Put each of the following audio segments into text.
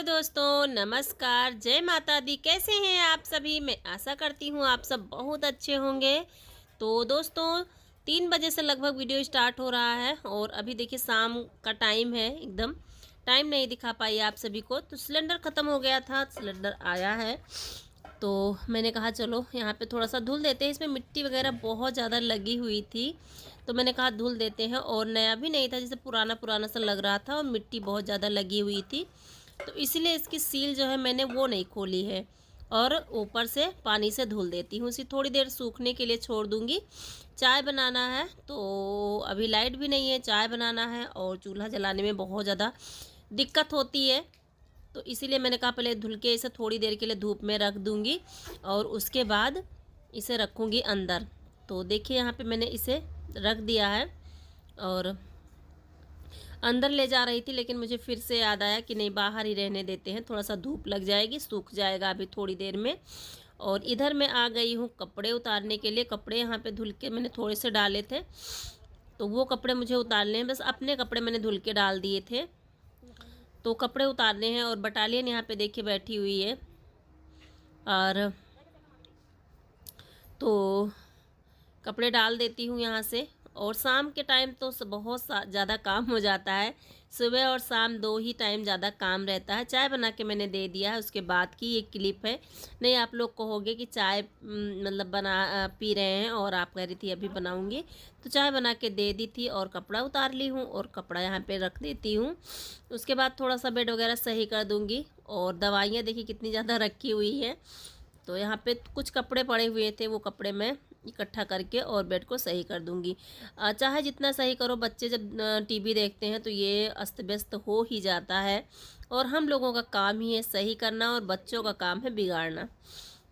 दोस्तों, नमस्कार, जय माता दी। कैसे हैं आप सभी? मैं आशा करती हूँ आप सब बहुत अच्छे होंगे। तो दोस्तों 3 बजे से लगभग वीडियो स्टार्ट हो रहा है और अभी देखिए शाम का टाइम है। एकदम टाइम नहीं दिखा पाई आप सभी को। तो सिलेंडर ख़त्म हो गया था, सिलेंडर आया है तो मैंने कहा चलो यहाँ पे थोड़ा सा धुल देते हैं। इसमें मिट्टी वगैरह बहुत ज़्यादा लगी हुई थी तो मैंने कहा धुल देते हैं। और नया भी नहीं था, जैसे पुराना पुराना सा लग रहा था और मिट्टी बहुत ज़्यादा लगी हुई थी, तो इसीलिए इसकी सील जो है मैंने वो नहीं खोली है और ऊपर से पानी से धुल देती हूँ। इसी थोड़ी देर सूखने के लिए छोड़ दूँगी। चाय बनाना है तो अभी लाइट भी नहीं है, चाय बनाना है और चूल्हा जलाने में बहुत ज़्यादा दिक्कत होती है, तो इसीलिए मैंने कहा पहले धुल के इसे थोड़ी देर के लिए धूप में रख दूँगी और उसके बाद इसे रखूँगी अंदर। तो देखिए यहाँ पे मैंने इसे रख दिया है और अंदर ले जा रही थी, लेकिन मुझे फिर से याद आया कि नहीं, बाहर ही रहने देते हैं, थोड़ा सा धूप लग जाएगी, सूख जाएगा अभी थोड़ी देर में। और इधर मैं आ गई हूँ कपड़े उतारने के लिए। कपड़े यहाँ पे धुल के मैंने थोड़े से डाले थे तो वो कपड़े मुझे उतारने हैं। बस अपने कपड़े मैंने धुल के डाल दिए थे तो कपड़े उतारने हैं। और बटालियन यहाँ पे देखिए बैठी हुई है और तो कपड़े डाल देती हूँ यहाँ से। और शाम के टाइम तो बहुत ज़्यादा काम हो जाता है। सुबह और शाम दो ही टाइम ज़्यादा काम रहता है। चाय बना के मैंने दे दिया है, उसके बाद की ये क्लिप है। नहीं, आप लोग कहोगे कि चाय मतलब पी रहे हैं और आप कह रही थी अभी बनाऊंगी, तो चाय बना के दे दी थी और कपड़ा उतार ली हूँ और कपड़ा यहाँ पे रख देती हूँ। उसके बाद थोड़ा सा बेड वगैरह सही कर दूँगी। और दवाइयाँ देखिए कितनी ज़्यादा रखी हुई है, तो यहाँ पे कुछ कपड़े पड़े हुए थे, वो कपड़े मैं इकट्ठा करके और बेड को सही कर दूँगी। चाहे जितना सही करो, बच्चे जब टीवी देखते हैं तो ये अस्त व्यस्त हो ही जाता है और हम लोगों का काम ही है सही करना और बच्चों का काम है बिगाड़ना।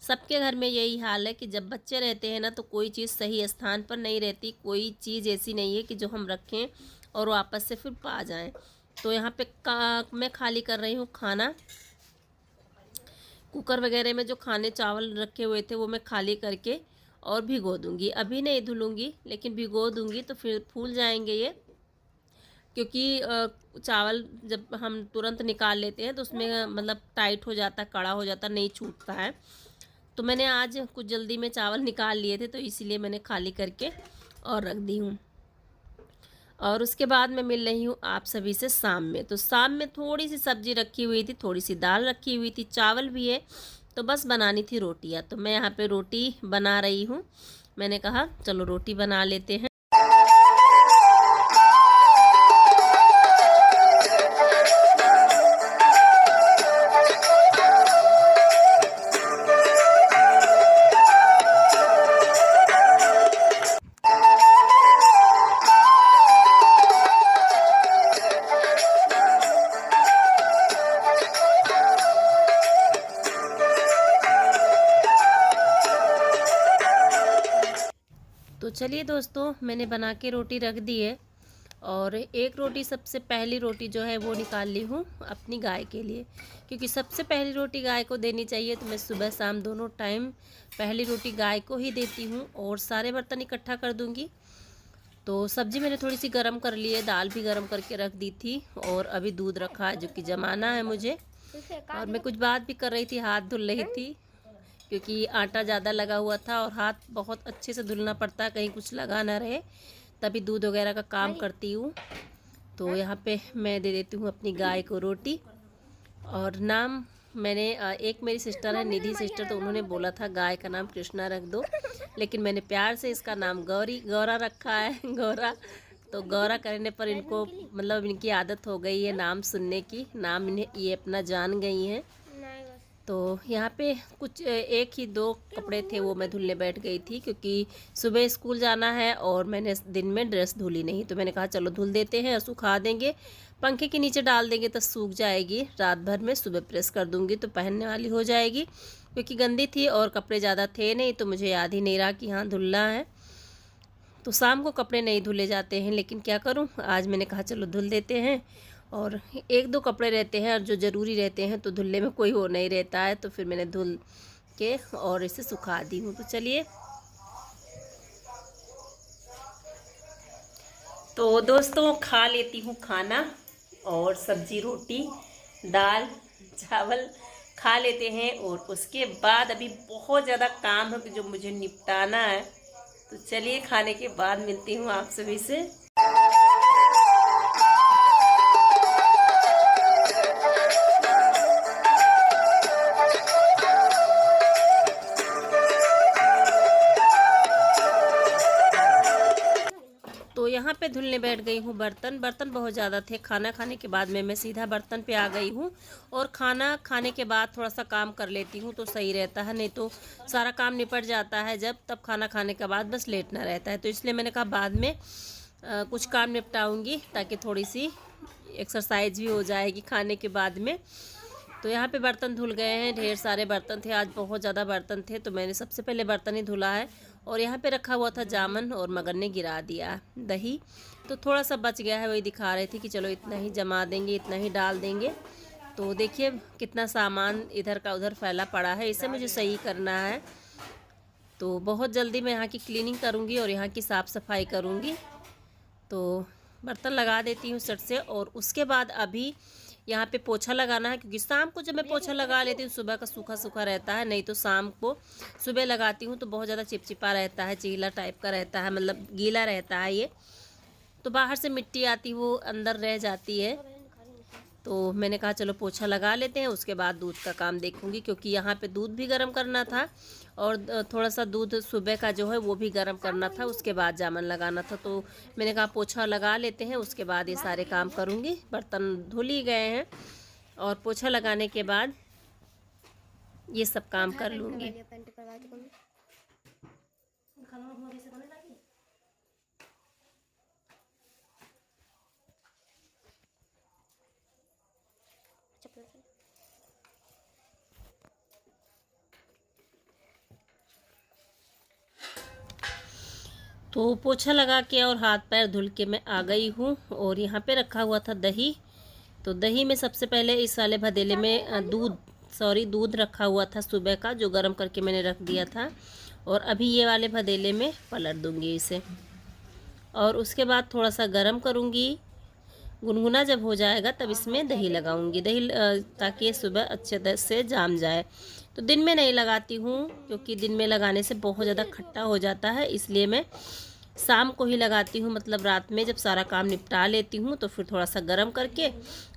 सबके घर में यही हाल है कि जब बच्चे रहते हैं ना तो कोई चीज़ सही स्थान पर नहीं रहती। कोई चीज़ ऐसी नहीं है कि जो हम रखें और वापस से फिर पा जाएँ। तो यहाँ पे मैं खाली कर रही हूँ खाना। कुकर वगैरह में जो खाने चावल रखे हुए थे वो मैं खाली करके और भिगो दूंगी। अभी नहीं धुलूंगी लेकिन भिगो दूंगी तो फिर फूल जाएंगे ये, क्योंकि चावल जब हम तुरंत निकाल लेते हैं तो उसमें मतलब टाइट हो जाता है, कड़ा हो जाता है, नहीं छूटता है। तो मैंने आज कुछ जल्दी में चावल निकाल लिए थे तो इसीलिए मैंने खाली करके और रख दी हूँ। और उसके बाद मैं मिल रही हूँ आप सभी से शाम में। तो शाम में थोड़ी सी सब्जी रखी हुई थी, थोड़ी सी दाल रखी हुई थी, चावल भी है, तो बस बनानी थी रोटियाँ। तो मैं यहाँ पे रोटी बना रही हूँ। मैंने कहा चलो रोटी बना लेते हैं। तो चलिए दोस्तों, मैंने बना के रोटी रख दी है और एक रोटी, सबसे पहली रोटी जो है वो निकाल ली हूँ अपनी गाय के लिए, क्योंकि सबसे पहली रोटी गाय को देनी चाहिए। तो मैं सुबह शाम दोनों टाइम पहली रोटी गाय को ही देती हूँ और सारे बर्तन इकट्ठा कर दूँगी। तो सब्ज़ी मैंने थोड़ी सी गर्म कर ली है, दाल भी गर्म करके रख दी थी और अभी दूध रखा है जो कि जमाना है मुझे। और मैं कुछ बात भी कर रही थी, हाथ धुल रही थी क्योंकि आटा ज़्यादा लगा हुआ था और हाथ बहुत अच्छे से धुलना पड़ता है, कहीं कुछ लगा ना रहे, तभी दूध वगैरह का काम करती हूँ। तो यहाँ पे मैं दे देती हूँ अपनी गाय को रोटी। और नाम मैंने एक मेरी सिस्टर है निधि सिस्टर, तो उन्होंने बोला था गाय का नाम कृष्णा रख दो, लेकिन मैंने प्यार से इसका नाम गौरा रखा है, गौरा। तो गौरा करने पर इनको मतलब इनकी आदत हो गई है नाम सुनने की, नाम इन्हें ये अपना जान गई हैं। तो यहाँ पे कुछ एक ही दो कपड़े थे वो मैं धुलने बैठ गई थी, क्योंकि सुबह स्कूल जाना है और मैंने दिन में ड्रेस धुली नहीं, तो मैंने कहा चलो धुल देते हैं और सुखा देंगे, पंखे के नीचे डाल देंगे तो सूख जाएगी, रात भर में सुबह प्रेस कर दूंगी तो पहनने वाली हो जाएगी। क्योंकि गंदी थी और कपड़े ज़्यादा थे नहीं, तो मुझे याद ही नहीं रहा कि हाँ धुलना है। तो शाम को कपड़े नहीं धुले जाते हैं, लेकिन क्या करूँ, आज मैंने कहा चलो धुल देते हैं। और एक दो कपड़े रहते हैं और जो ज़रूरी रहते हैं तो धुलने में कोई हो नहीं रहता है, तो फिर मैंने धुल के और इसे सुखा दी हूँ। तो चलिए, तो दोस्तों खा लेती हूँ खाना और सब्जी रोटी दाल चावल खा लेते हैं और उसके बाद अभी बहुत ज़्यादा काम है जो मुझे निपटाना है। तो चलिए खाने के बाद मिलती हूँ आप सभी से। तो यहाँ पे धुलने बैठ गई हूँ। बर्तन बहुत ज़्यादा थे। खाना खाने के बाद में मैं सीधा बर्तन पे आ गई हूँ और खाना खाने के बाद थोड़ा सा काम कर लेती हूँ तो सही रहता है, नहीं तो सारा काम निपट जाता है जब तब खाना खाने के बाद बस लेटना रहता है। तो इसलिए मैंने कहा बाद में कुछ काम निपटाऊँगी ताकि थोड़ी सी एक्सरसाइज भी हो जाएगी खाने के बाद में। तो यहाँ पे बर्तन धुल गए हैं, ढेर सारे बर्तन थे, आज बहुत ज़्यादा बर्तन थे तो मैंने सबसे पहले बर्तन ही धुला है। और यहाँ पे रखा हुआ था जामुन और मगन ने गिरा दिया दही, तो थोड़ा सा बच गया है, वही दिखा रही थी कि चलो इतना ही जमा देंगे, इतना ही डाल देंगे। तो देखिए कितना सामान इधर का उधर फैला पड़ा है, इसे मुझे सही करना है। तो बहुत जल्दी मैं यहाँ की क्लीनिंग करूँगी और यहाँ की साफ़ सफाई करूँगी। तो बर्तन लगा देती हूँ सट से और उसके बाद अभी यहाँ पे पोछा लगाना है, क्योंकि शाम को जब मैं पोछा लगा लेती हूँ सुबह का सूखा सूखा रहता है, नहीं तो शाम को सुबह लगाती हूँ तो बहुत ज़्यादा चिपचिपा रहता है, चीला टाइप का रहता है, मतलब गीला रहता है ये। तो बाहर से मिट्टी आती वो अंदर रह जाती है। तो मैंने कहा चलो पोछा लगा लेते हैं, उसके बाद दूध का काम देखूँगी, क्योंकि यहाँ पे दूध भी गर्म करना था और थोड़ा सा दूध सुबह का जो है वो भी गर्म करना था, उसके बाद जामुन लगाना था। तो मैंने कहा पोछा लगा लेते हैं, उसके बाद ये सारे काम करूँगी। बर्तन धुल ही गए हैं और पोछा लगाने के बाद ये सब काम कर लूँगी। तो पोछा लगा के और हाथ पैर धुल के मैं आ गई हूँ और यहाँ पे रखा हुआ था दही। तो दही में सबसे पहले इस वाले भदेले में दूध रखा हुआ था सुबह का, जो गर्म करके मैंने रख दिया था, और अभी ये वाले भदेले में पलट दूँगी इसे और उसके बाद थोड़ा सा गर्म करूँगी। गुनगुना जब हो जाएगा तब इसमें दही लगाऊंगी, ताकि ये सुबह अच्छे से जाम जाए। तो दिन में नहीं लगाती हूँ क्योंकि दिन में लगाने से बहुत ज़्यादा खट्टा हो जाता है, इसलिए मैं शाम को ही लगाती हूँ, मतलब रात में जब सारा काम निपटा लेती हूँ तो फिर थोड़ा सा गर्म करके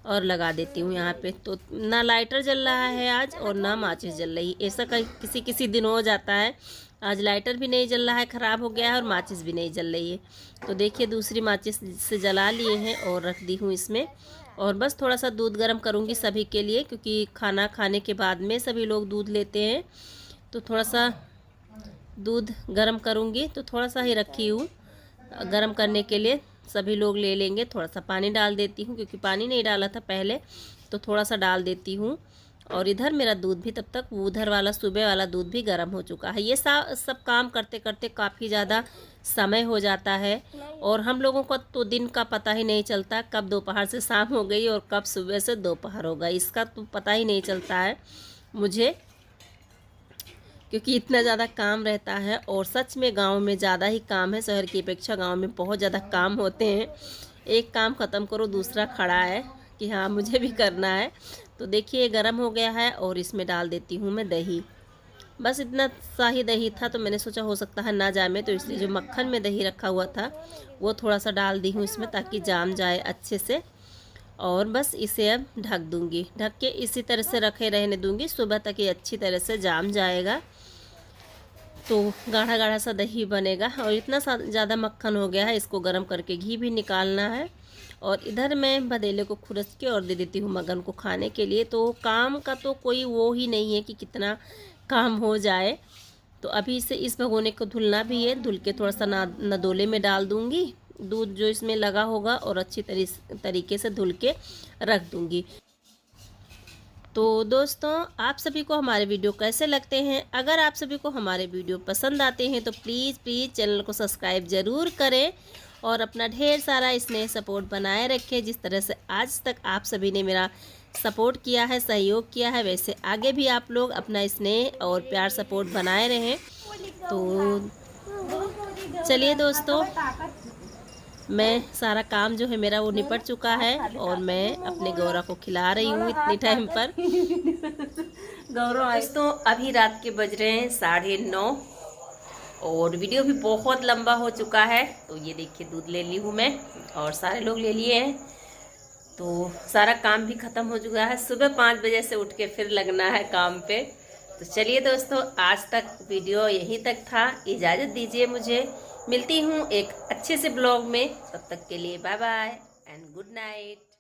और लगा देती हूँ यहाँ पे। तो ना लाइटर जल रहा है आज और ना माचिस जल रही, ऐसा किसी दिन हो जाता है। आज लाइटर भी नहीं जल रहा है, ख़राब हो गया है, और माचिस भी नहीं जल रही है। तो देखिए दूसरी माचिस से जला लिए हैं और रख दी हूँ इसमें। और बस थोड़ा सा दूध गर्म करूँगी सभी के लिए, क्योंकि खाना खाने के बाद में सभी लोग दूध लेते हैं। तो थोड़ा सा दूध गर्म करूँगी, तो थोड़ा सा ही रखी हूँ गर्म करने के लिए, सभी लोग ले लेंगे। थोड़ा सा पानी डाल देती हूँ, क्योंकि पानी नहीं डाला था पहले, तो थोड़ा सा डाल देती हूँ। और इधर मेरा दूध भी तब तक उधर वाला सुबह वाला दूध भी गर्म हो चुका है। ये सब काम करते करते काफ़ी ज़्यादा समय हो जाता है और हम लोगों को तो दिन का पता ही नहीं चलता, कब दोपहर से शाम हो गई और कब सुबह से दोपहर हो गई, इसका तो पता ही नहीं चलता है मुझे, क्योंकि इतना ज़्यादा काम रहता है। और सच में गांव में ज़्यादा ही काम है, शहर की अपेक्षा गांव में बहुत ज़्यादा काम होते हैं। एक काम ख़त्म करो दूसरा खड़ा है कि हाँ मुझे भी करना है। तो देखिए गर्म हो गया है और इसमें डाल देती हूँ मैं दही। बस इतना सा ही दही था, तो मैंने सोचा हो सकता है ना जामे, तो इसलिए जो मक्खन में दही रखा हुआ था वो थोड़ा सा डाल दी हूँ इसमें, ताकि जाम जाए अच्छे से। और बस इसे अब ढक दूँगी, ढक के इसी तरह से रखे रहने दूँगी, सुबह तक ये अच्छी तरह से जाम जाएगा। तो गाढ़ा गाढ़ा सा दही बनेगा। और इतना सा ज़्यादा मक्खन हो गया है, इसको गर्म करके घी भी निकालना है। और इधर मैं भदेले को खुरस के और दे देती हूँ मगन को खाने के लिए। तो काम का तो कोई वो ही नहीं है कि कितना काम हो जाए। तो अभी इसे इस भगोने को धुलना भी है, धुल के थोड़ा सा नदोले में डाल दूँगी दूध जो इसमें लगा होगा, और अच्छी तरीके से धुल के रख दूँगी। तो दोस्तों आप सभी को हमारे वीडियो कैसे लगते हैं? अगर आप सभी को हमारे वीडियो पसंद आते हैं तो प्लीज़ चैनल को सब्सक्राइब ज़रूर करें और अपना ढेर सारा स्नेह सपोर्ट बनाए रखें। जिस तरह से आज तक आप सभी ने मेरा सपोर्ट किया है, सहयोग किया है, वैसे आगे भी आप लोग अपना स्नेह और प्यार सपोर्ट बनाए रहें। तो चलिए दोस्तों मैं सारा काम जो है मेरा वो निपट चुका है और मैं अपने गौरा को खिला रही हूँ इतनी टाइम पर। गौरव तो अभी रात के बज रहे हैं 9:30 और वीडियो भी बहुत लंबा हो चुका है। तो ये देखिए दूध ले ली हूँ मैं और सारे लोग ले लिए हैं, तो सारा काम भी ख़त्म हो चुका है। सुबह 5 बजे से उठ के फिर लगना है काम पे। तो चलिए दोस्तों, आज तक वीडियो यहीं तक था। इजाज़त दीजिए मुझे, मिलती हूँ एक अच्छे से ब्लॉग में। तब तक के लिए bye bye and good night.